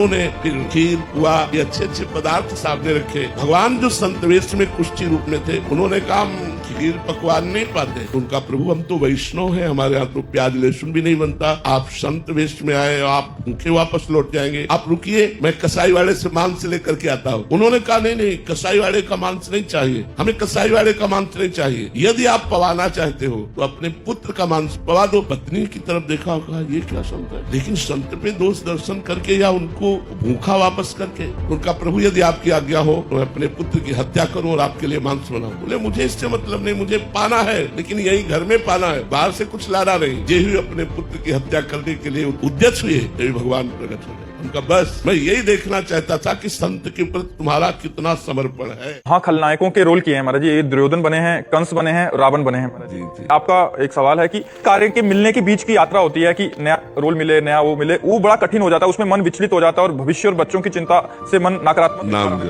उन्होंने फिर खीर पुआ ये अच्छे अच्छे पदार्थ सामने रखे। भगवान जो संत वेश में कुष्ठी रूप में थे, उन्होंने कहा खीर पकवान नहीं पाते। उनका प्रभु हम तो वैष्णव हैं, हमारे यहाँ तो प्याज लहसुन भी नहीं बनता, आप संत वेश में आए, आप भूखे वापस लौट जाएंगे, आप रुकिए, मैं कसाई वाले से मांस लेकर के आता हूँ। उन्होंने कहा नहीं नहीं, कसाई वाले का मांस नहीं चाहिए, हमें कसाई वाले का मांस नहीं चाहिए। यदि आप पवाना चाहते हो तो अपने पुत्र का मांस पवा दो। पत्नी की तरफ देखा, कहा ये क्या संत है, लेकिन संत पे दोष दर्शन करके या उनको भूखा वापस करके। उनका प्रभु यदि आपकी आज्ञा हो तो मैं अपने पुत्र की हत्या करूं और आपके लिए मांस बनाऊं। बोले मुझे इससे मतलब नहीं, मुझे पाना है, लेकिन यही घर में पाना है, बाहर से कुछ लाना नहीं। ये हुए अपने पुत्र की हत्या करने के लिए उद्यत हुए, तभी भगवान प्रकट हो गए। उनका बस मैं यही देखना चाहता था कि संत के प्रति तुम्हारा कितना समर्पण है। हाँ, खलनायकों के रोल किए हैं महाराज जी, ये दुर्योधन बने हैं, कंस बने हैं, रावण बने हैं। जी जी। आपका एक सवाल है कि कार्य के मिलने के बीच की यात्रा होती है कि नया रोल मिले, नया वो मिले, वो बड़ा कठिन हो जाता है, उसमें मन विचलित हो जाता है और भविष्य और बच्चों की चिंता से मन नकारात्मक नाम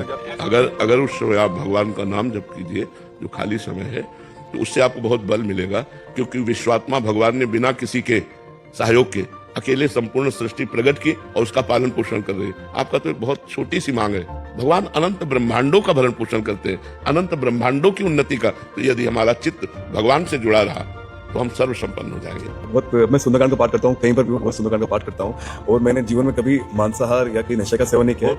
अगर उस समय आप भगवान का नाम जप कीजिए, जो खाली समय है, तो उससे आपको बहुत बल मिलेगा। क्योंकि विश्वात्मा भगवान ने बिना किसी के सहयोग के अकेले संपूर्ण सृष्टि प्रकट की और उसका पालन पोषण कर रहे हैं। आपका तो एक बहुत छोटी सी मांग है, भगवान अनंत ब्रह्मांडों का भरण पोषण करते हैं, अनंत ब्रह्मांडों की उन्नति का। तो यदि हमारा चित्त भगवान से जुड़ा रहा तो हम सर्व संपन्न हो जाएंगे। बहुत मैं सुंदरकांड का पाठ करता हूँ, कहीं पर भी बहुत सुंदरकांड का पाठ करता हूँ, और मैंने जीवन में कभी मांसाहार या कोई नशे का सेवन नहीं किया।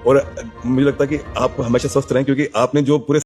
और मुझे लगता है कि आप हमेशा स्वस्थ रहें, क्योंकि आपने जो पूरे